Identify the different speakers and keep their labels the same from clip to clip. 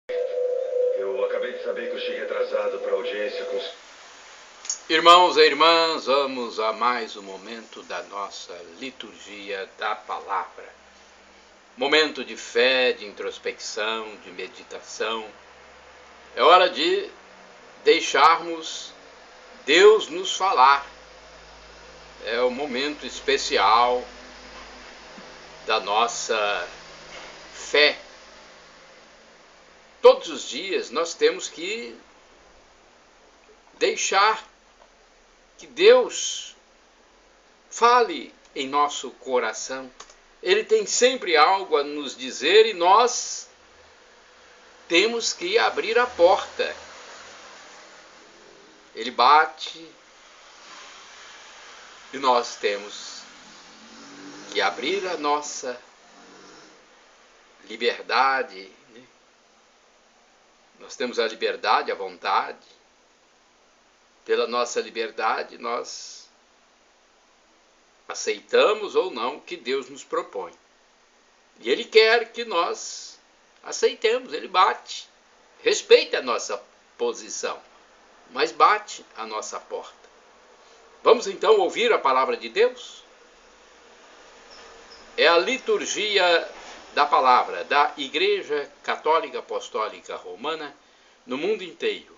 Speaker 1: Eu acabei de saber que eu cheguei atrasado para a audiência com os...
Speaker 2: Irmãos e irmãs, vamos a mais um momento da nossa liturgia da palavra. Momento de fé, de introspecção, de meditação. É hora de deixarmos Deus nos falar. É o momento especial da nossa fé. Todos os dias nós temos que deixar que Deus fale em nosso coração. Ele tem sempre algo a nos dizer e nós temos que abrir a porta. Ele bate e nós temos que abrir a nossa liberdade. Nós temos a liberdade, a vontade. Pela nossa liberdade, nós aceitamos ou não o que Deus nos propõe. E Ele quer que nós aceitemos, Ele bate. Respeita a nossa posição, mas bate a nossa porta. Vamos então ouvir a palavra de Deus? É a liturgia da palavra da Igreja Católica Apostólica Romana no mundo inteiro.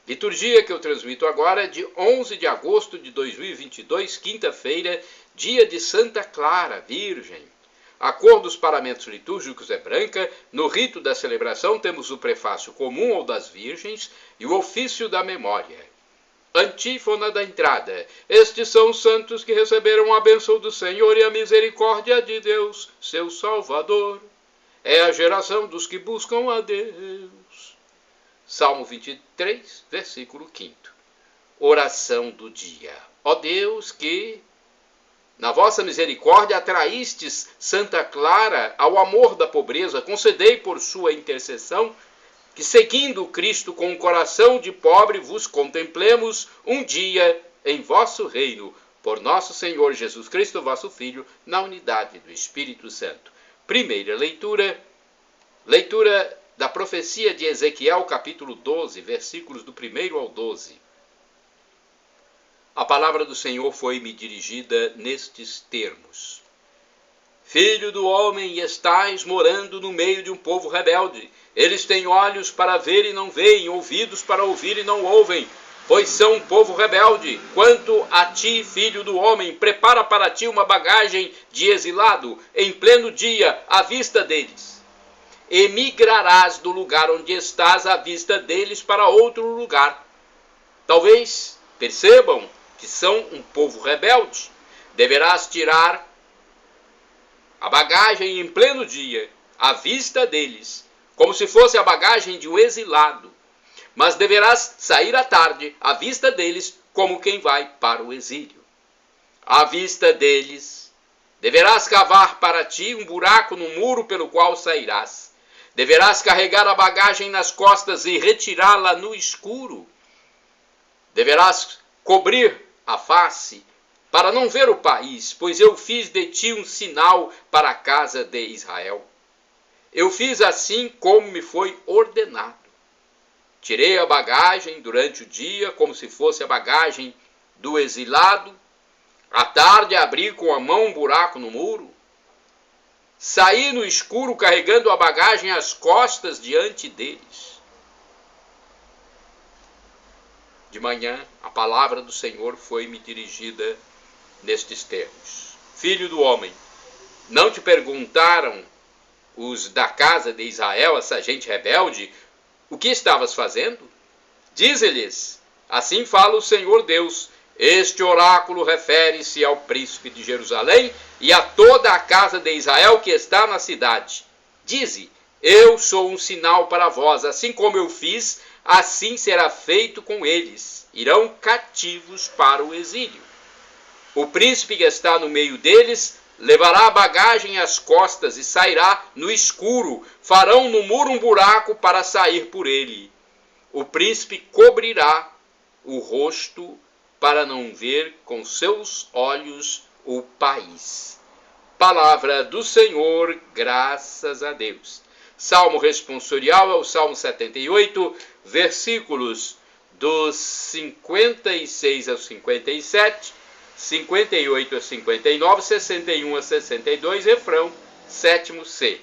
Speaker 2: Liturgia que eu transmito agora é de 11 de agosto de 2022, quinta-feira, dia de Santa Clara, Virgem. A cor dos paramentos litúrgicos é branca. No rito da celebração temos o prefácio comum ao das Virgens e o ofício da memória. Antífona da entrada. Estes são os santos que receberam a bênção do Senhor e a misericórdia de Deus, seu Salvador. É a geração dos que buscam a Deus. Salmo 23, versículo 5. Oração do dia. Ó Deus, que na vossa misericórdia atraístes Santa Clara ao amor da pobreza, concedei por sua intercessão que, seguindo Cristo com um coração de pobre, vos contemplemos um dia em vosso reino, por nosso Senhor Jesus Cristo, vosso Filho, na unidade do Espírito Santo. Primeira leitura da profecia de Ezequiel, capítulo 12, versículos do 1 ao 12. A palavra do Senhor foi-me dirigida nestes termos. Filho do homem, estais morando no meio de um povo rebelde. Eles têm olhos para ver e não veem, ouvidos para ouvir e não ouvem, pois são um povo rebelde. Quanto a ti, filho do homem, prepara para ti uma bagagem de exilado, em pleno dia, à vista deles. Emigrarás do lugar onde estás à vista deles para outro lugar. Talvez percebam que são um povo rebelde. Deverás tirar a bagagem em pleno dia, à vista deles, como se fosse a bagagem de um exilado. Mas deverás sair à tarde, à vista deles, como quem vai para o exílio. À vista deles, deverás cavar para ti um buraco no muro pelo qual sairás. Deverás carregar a bagagem nas costas e retirá-la no escuro. Deverás cobrir a face para não ver o país, pois eu fiz de ti um sinal para a casa de Israel. Eu fiz assim como me foi ordenado. Tirei a bagagem durante o dia, como se fosse a bagagem do exilado. À tarde abri com a mão um buraco no muro. Saí no escuro carregando a bagagem às costas diante deles. De manhã, a palavra do Senhor foi-me dirigida nestes termos. Filho do homem, não te perguntaram os da casa de Israel, essa gente rebelde, o que estavas fazendo? Dize-lhes, assim fala o Senhor Deus, este oráculo refere-se ao príncipe de Jerusalém e a toda a casa de Israel que está na cidade. Dize, eu sou um sinal para vós, assim como eu fiz, assim será feito com eles. Irão cativos para o exílio. O príncipe que está no meio deles levará a bagagem às costas e sairá no escuro. Farão no muro um buraco para sair por ele. O príncipe cobrirá o rosto para não ver com seus olhos o país. Palavra do Senhor, graças a Deus. Salmo responsorial é o Salmo 78, versículos dos 56 ao 57, 58 a 59, 61 a 62, refrão, 7º C.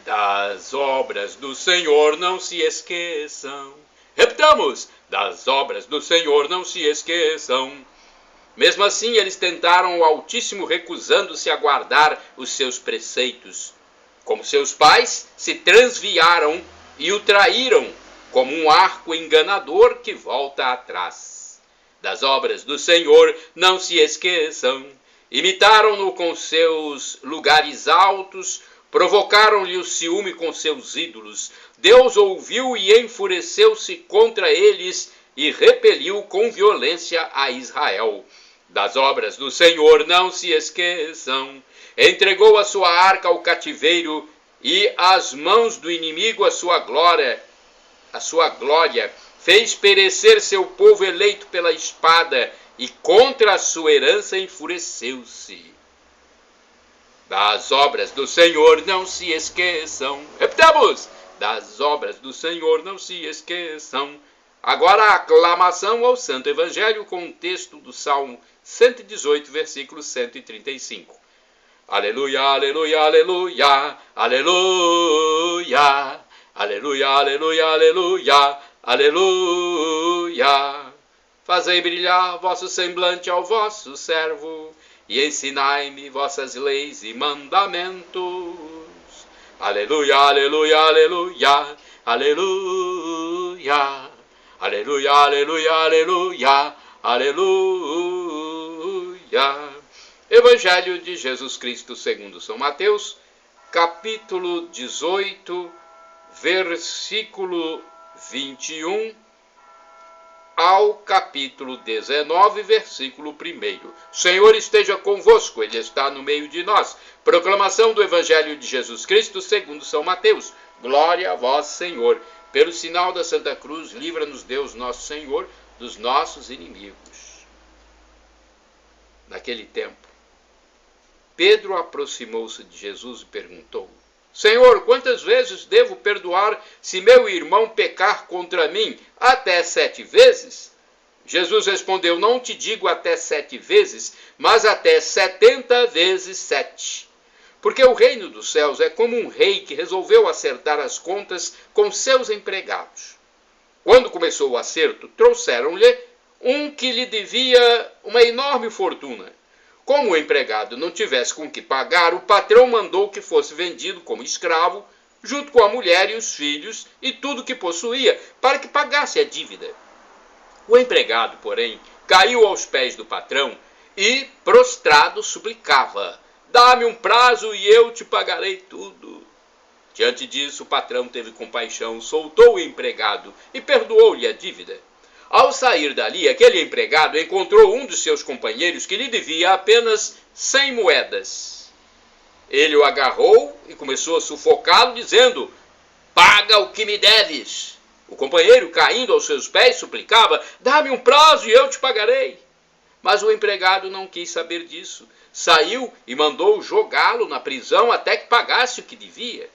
Speaker 2: Das obras do Senhor não se esqueçam. Repitamos, das obras do Senhor não se esqueçam. Mesmo assim, eles tentaram o Altíssimo, recusando-se a guardar os seus preceitos. Como seus pais, se transviaram e o traíram, como um arco enganador que volta atrás. Das obras do Senhor não se esqueçam. Imitaram-no com seus lugares altos, provocaram-lhe o ciúme com seus ídolos. Deus ouviu e enfureceu-se contra eles e repeliu com violência a Israel. Das obras do Senhor não se esqueçam. Entregou a sua arca ao cativeiro e às mãos do inimigo a sua glória. Fez perecer seu povo eleito pela espada e contra a sua herança enfureceu-se. Das obras do Senhor não se esqueçam. Repitamos! Das obras do Senhor não se esqueçam. Agora a aclamação ao Santo Evangelho com o texto do Salmo 118, versículo 135. Aleluia, aleluia, aleluia, aleluia, aleluia, aleluia, aleluia, aleluia. Fazei brilhar vosso semblante ao vosso servo e ensinai-me vossas leis e mandamentos. Aleluia, aleluia, aleluia, aleluia, aleluia, aleluia, aleluia, aleluia. Evangelho de Jesus Cristo segundo São Mateus, capítulo 18, versículo 21 ao capítulo 19, versículo 1. O Senhor esteja convosco, Ele está no meio de nós. Proclamação do Evangelho de Jesus Cristo segundo São Mateus. Glória a vós, Senhor. Pelo sinal da Santa Cruz, livra-nos Deus nosso Senhor dos nossos inimigos. Naquele tempo, Pedro aproximou-se de Jesus e perguntou: Senhor, quantas vezes devo perdoar se meu irmão pecar contra mim? Até 7 vezes? Jesus respondeu: não te digo até 7 vezes, mas até 70 vezes 7. Porque o reino dos céus é como um rei que resolveu acertar as contas com seus empregados. Quando começou o acerto, trouxeram-lhe um que lhe devia uma enorme fortuna. Como o empregado não tivesse com que pagar, o patrão mandou que fosse vendido como escravo, junto com a mulher e os filhos e tudo que possuía, para que pagasse a dívida. O empregado, porém, caiu aos pés do patrão e, prostrado, suplicava: dá-me um prazo e eu te pagarei tudo. Diante disso, o patrão teve compaixão, soltou o empregado e perdoou-lhe a dívida. Ao sair dali, aquele empregado encontrou um dos seus companheiros que lhe devia apenas 100 moedas. Ele o agarrou e começou a sufocá-lo, dizendo: paga o que me deves. O companheiro, caindo aos seus pés, suplicava: dá-me um prazo e eu te pagarei. Mas o empregado não quis saber disso. Saiu e mandou jogá-lo na prisão até que pagasse o que devia.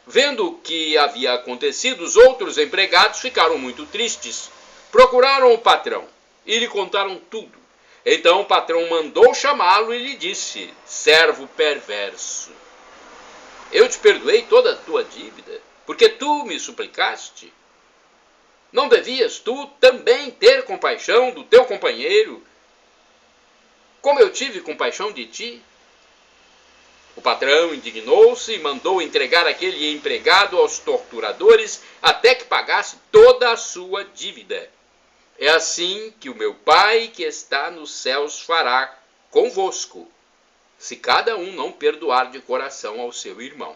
Speaker 2: Vendo o que havia acontecido, os outros empregados ficaram muito tristes. Procuraram o patrão e lhe contaram tudo. Então o patrão mandou chamá-lo e lhe disse: servo perverso, eu te perdoei toda a tua dívida, porque tu me suplicaste. Não devias tu também ter compaixão do teu companheiro, como eu tive compaixão de ti? O patrão indignou-se e mandou entregar aquele empregado aos torturadores até que pagasse toda a sua dívida. É assim que o meu Pai que está nos céus fará convosco, se cada um não perdoar de coração ao seu irmão.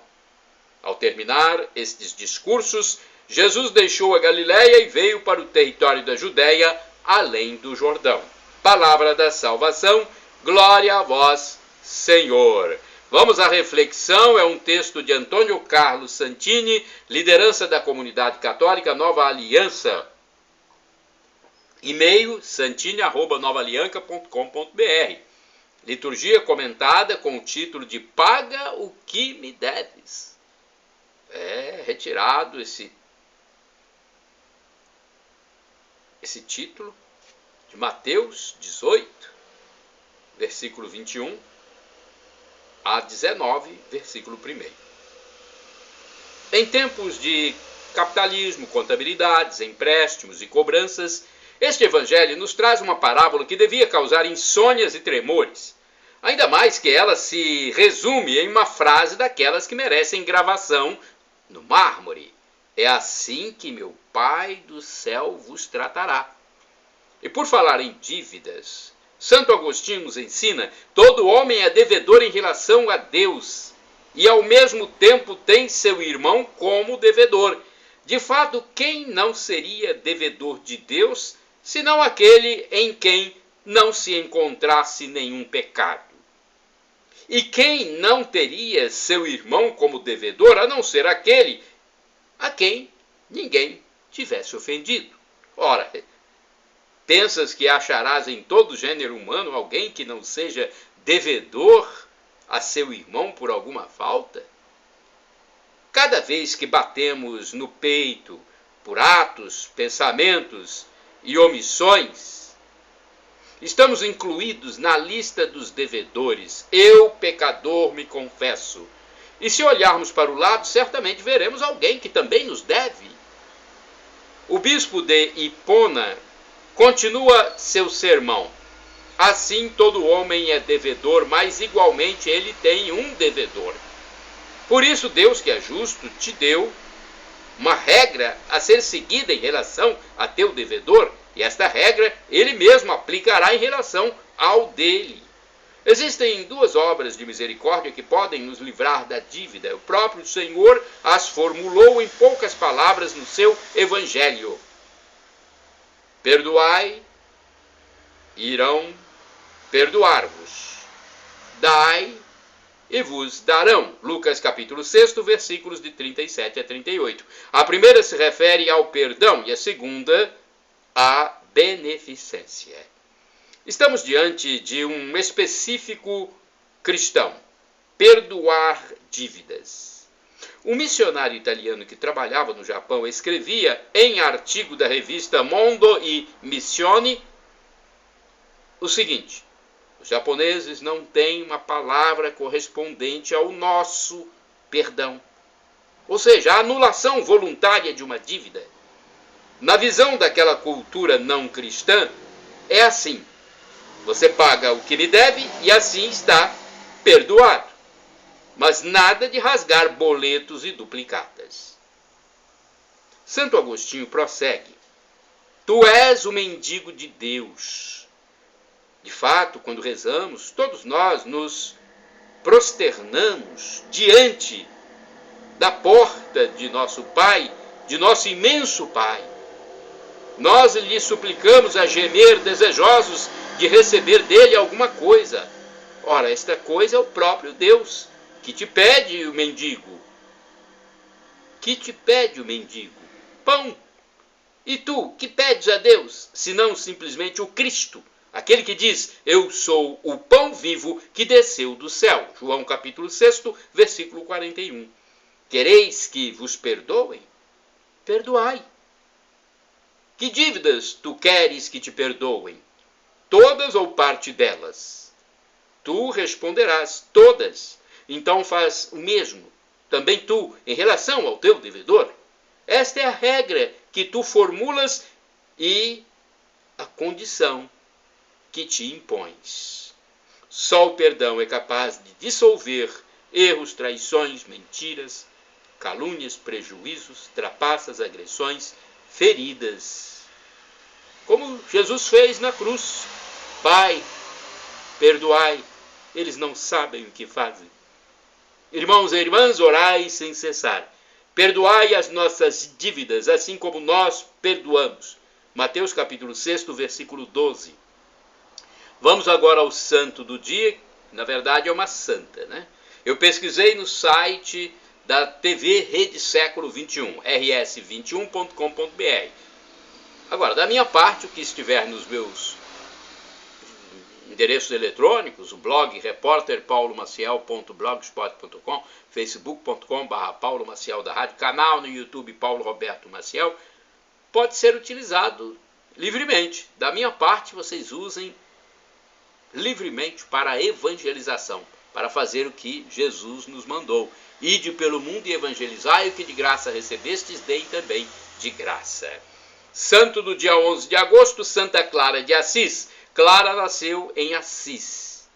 Speaker 2: Ao terminar estes discursos, Jesus deixou a Galiléia e veio para o território da Judéia, além do Jordão. Palavra da salvação, glória a vós, Senhor. Vamos à reflexão, é um texto de Antônio Carlos Santini, liderança da comunidade católica Nova Aliança. E-mail santini@novaalianca.com.br. Liturgia comentada com o título de Paga o que me deves. É retirado esse título de Mateus 18, versículo 21 a 19, versículo 1. Em tempos de capitalismo, contabilidades, empréstimos e cobranças, este evangelho nos traz uma parábola que devia causar insônias e tremores, ainda mais que ela se resume em uma frase daquelas que merecem gravação no mármore. É assim que meu Pai do céu vos tratará. E por falar em dívidas, Santo Agostinho nos ensina: todo homem é devedor em relação a Deus e ao mesmo tempo tem seu irmão como devedor. De fato, quem não seria devedor de Deus, senão aquele em quem não se encontrasse nenhum pecado? E quem não teria seu irmão como devedor, a não ser aquele a quem ninguém tivesse ofendido? Ora, pensas que acharás em todo gênero humano alguém que não seja devedor a seu irmão por alguma falta? Cada vez que batemos no peito por atos, pensamentos e omissões, estamos incluídos na lista dos devedores. Eu, pecador, me confesso. E se olharmos para o lado, certamente veremos alguém que também nos deve. O bispo de Hipona continua seu sermão: assim todo homem é devedor, mas igualmente ele tem um devedor. Por isso Deus, que é justo, te deu uma regra a ser seguida em relação a teu devedor, e esta regra ele mesmo aplicará em relação ao dele. Existem duas obras de misericórdia que podem nos livrar da dívida. O próprio Senhor as formulou em poucas palavras no seu evangelho: perdoai, irão perdoar-vos. Dai, e vos darão. Lucas capítulo 6, versículos de 37 a 38. A primeira se refere ao perdão e a segunda à beneficência. Estamos diante de um específico cristão: perdoar dívidas. Um missionário italiano que trabalhava no Japão escrevia em artigo da revista Mondo e Missione o seguinte: os japoneses não têm uma palavra correspondente ao nosso perdão, ou seja, a anulação voluntária de uma dívida. Na visão daquela cultura não cristã, é assim: você paga o que me deve e assim está perdoado. Mas nada de rasgar boletos e duplicatas. Santo Agostinho prossegue: tu és o mendigo de Deus. De fato, quando rezamos, todos nós nos prosternamos diante da porta de nosso Pai, de nosso imenso Pai. Nós lhe suplicamos a gemer, desejosos de receber dele alguma coisa. Ora, esta coisa é o próprio Deus, que te pede o mendigo. Que te pede o mendigo? Pão. E tu, que pedes a Deus, senão simplesmente o Cristo, aquele que diz: eu sou o pão vivo que desceu do céu. João capítulo 6, versículo 41. Quereis que vos perdoem? Perdoai. Que dívidas tu queres que te perdoem? Todas ou parte delas? Tu responderás: todas. Então faz o mesmo, também tu, em relação ao teu devedor. Esta é a regra que tu formulas e a condição que te impões. Só o perdão é capaz de dissolver erros, traições, mentiras, calúnias, prejuízos, trapaças, agressões, feridas. Como Jesus fez na cruz: Pai, perdoai, eles não sabem o que fazem. Irmãos e irmãs, orai sem cessar. Perdoai as nossas dívidas, assim como nós perdoamos. Mateus capítulo 6, versículo 12. Vamos agora ao santo do dia. Na verdade é uma santa, né? Eu pesquisei no site da TV Rede Século 21, rs21.com.br. Agora, da minha parte, o que estiver endereços eletrônicos, o blog repórterpaulomaciel.blogspot.com, facebook.com/Paulo Maciel da Rádio, canal no YouTube Paulo Roberto Maciel, pode ser utilizado livremente. Da minha parte, vocês usem livremente para a evangelização, para fazer o que Jesus nos mandou. Ide pelo mundo e evangelizai, o que de graça recebestes, dei também de graça. Santo do dia 11 de agosto, Santa Clara de Assis. Clara nasceu em Assis.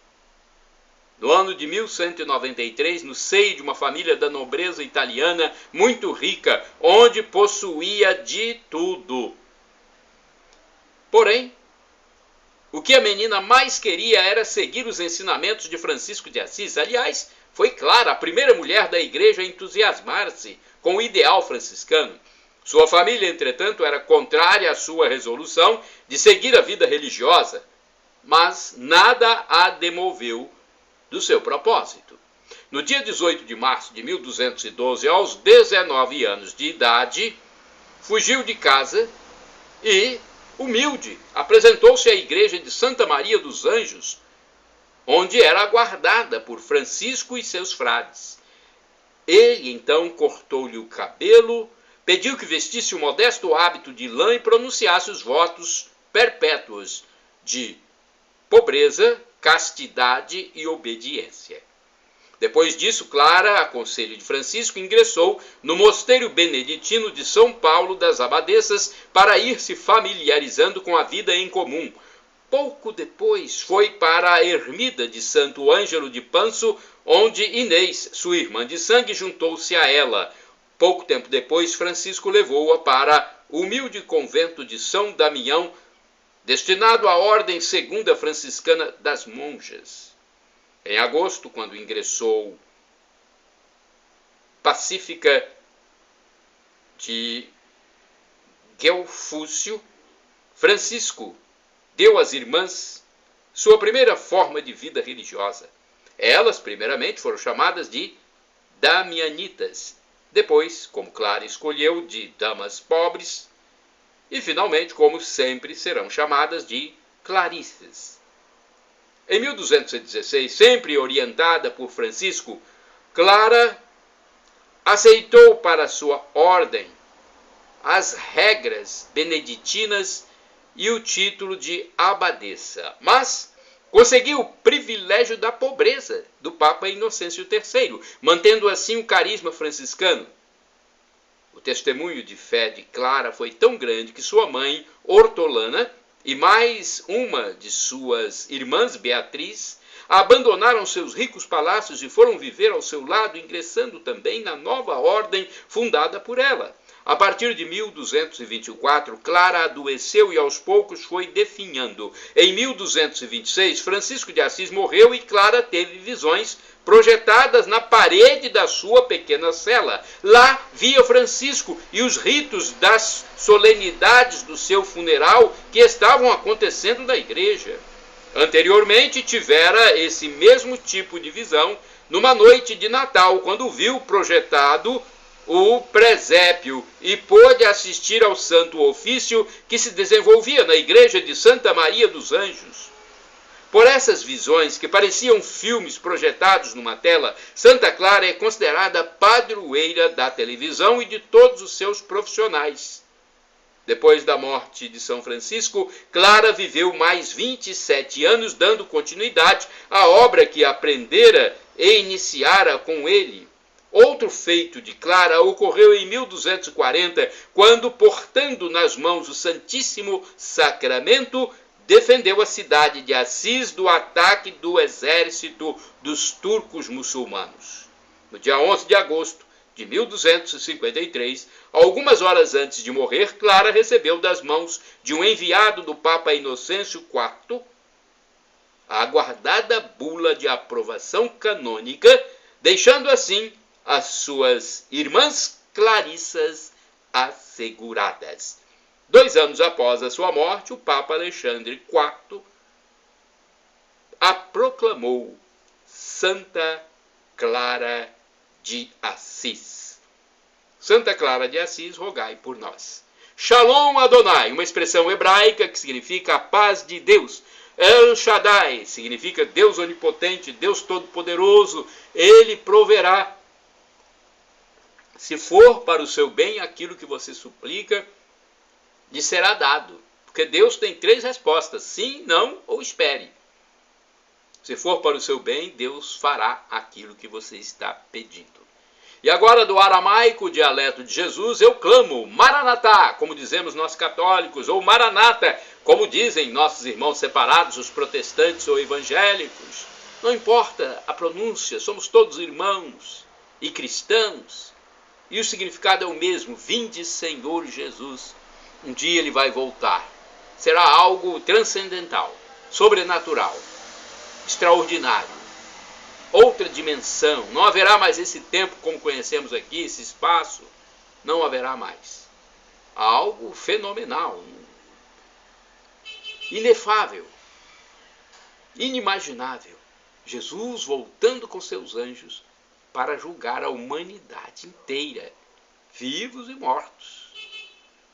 Speaker 2: No ano de 1193, no seio de uma família da nobreza italiana muito rica, onde possuía de tudo. Porém, o que a menina mais queria era seguir os ensinamentos de Francisco de Assis. Aliás, foi Clara a primeira mulher da igreja a entusiasmar-se com o ideal franciscano. Sua família, entretanto, era contrária à sua resolução de seguir a vida religiosa, mas nada a demoveu do seu propósito. No dia 18 de março de 1212, aos 19 anos de idade, fugiu de casa e, humilde, apresentou-se à igreja de Santa Maria dos Anjos, onde era aguardada por Francisco e seus frades. Ele então cortou-lhe o cabelo, pediu que vestisse o modesto hábito de lã e pronunciasse os votos perpétuos de pobreza, castidade e obediência. Depois disso, Clara, a conselho de Francisco, ingressou no mosteiro beneditino de São Paulo das Abadesas para ir se familiarizando com a vida em comum. Pouco depois foi para a ermida de Santo Ângelo de Panso, onde Inês, sua irmã de sangue, juntou-se a ela. Pouco tempo depois, Francisco levou-a para o humilde convento de São Damião, destinado à Ordem Segunda Franciscana das Monjas. Em agosto, quando ingressou pacífica de Guelfúcio, Francisco deu às irmãs sua primeira forma de vida religiosa. Elas, primeiramente, foram chamadas de Damianitas, depois, como Clara escolheu, de Damas Pobres, e, finalmente, como sempre, serão chamadas de Clarisses. Em 1216, sempre orientada por Francisco, Clara aceitou para sua ordem as regras beneditinas e o título de abadesa, mas conseguiu o privilégio da pobreza do Papa Inocêncio III, mantendo assim o carisma franciscano. O testemunho de fé de Clara foi tão grande que sua mãe, Hortolana, e mais uma de suas irmãs, Beatriz, abandonaram seus ricos palácios e foram viver ao seu lado, ingressando também na nova ordem fundada por ela. A partir de 1224, Clara adoeceu e aos poucos foi definhando. Em 1226, Francisco de Assis morreu e Clara teve visões projetadas na parede da sua pequena cela. Lá via Francisco e os ritos das solenidades do seu funeral que estavam acontecendo na igreja. Anteriormente tivera esse mesmo tipo de visão numa noite de Natal, quando viu projetado o presépio e pôde assistir ao santo ofício que se desenvolvia na igreja de Santa Maria dos Anjos. Por essas visões, que pareciam filmes projetados numa tela, Santa Clara é considerada padroeira da televisão e de todos os seus profissionais. Depois da morte de São Francisco, Clara viveu mais 27 anos dando continuidade à obra que aprendera e iniciara com ele. Outro feito de Clara ocorreu em 1240, quando, portando nas mãos o Santíssimo Sacramento, defendeu a cidade de Assis do ataque do exército dos turcos muçulmanos. No dia 11 de agosto de 1253, algumas horas antes de morrer, Clara recebeu das mãos de um enviado do Papa Inocêncio IV a aguardada bula de aprovação canônica, deixando assim as suas irmãs clarissas asseguradas. 2 anos após a sua morte, o Papa Alexandre IV a proclamou Santa Clara de Assis. Santa Clara de Assis, rogai por nós. Shalom Adonai, uma expressão hebraica que significa a paz de Deus. El Shaddai significa Deus onipotente, Deus todo-poderoso. Ele proverá. Se for para o seu bem aquilo que você suplica, lhe será dado. Porque Deus tem 3 respostas: sim, não ou espere. Se for para o seu bem, Deus fará aquilo que você está pedindo. E agora, do aramaico, dialeto de Jesus, eu clamo, Maranatá, como dizemos nós católicos, ou Maranata, como dizem nossos irmãos separados, os protestantes ou evangélicos. Não importa a pronúncia, somos todos irmãos e cristãos. E o significado é o mesmo: vinde, Senhor Jesus. Um dia ele vai voltar. Será algo transcendental, sobrenatural, extraordinário. Outra dimensão. Não haverá mais esse tempo como conhecemos aqui, esse espaço. Não haverá mais. Algo fenomenal, inefável, inimaginável. Jesus voltando com seus anjos para julgar a humanidade inteira, vivos e mortos.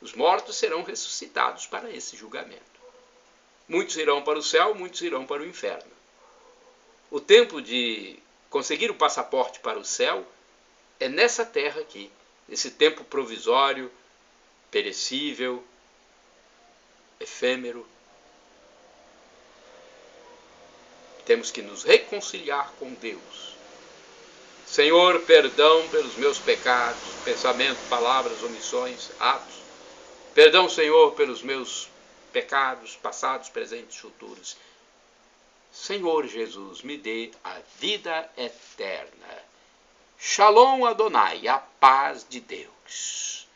Speaker 2: Os mortos serão ressuscitados para esse julgamento. Muitos irão para o céu, muitos irão para o inferno. O tempo de conseguir o passaporte para o céu é nessa terra aqui, esse tempo provisório, perecível, efêmero. Temos que nos reconciliar com Deus. Senhor, perdão pelos meus pecados, pensamento, palavras, omissões, atos. Perdão, Senhor, pelos meus pecados passados, presentes e futuros. Senhor Jesus, me dê a vida eterna. Shalom Adonai, a paz de Deus.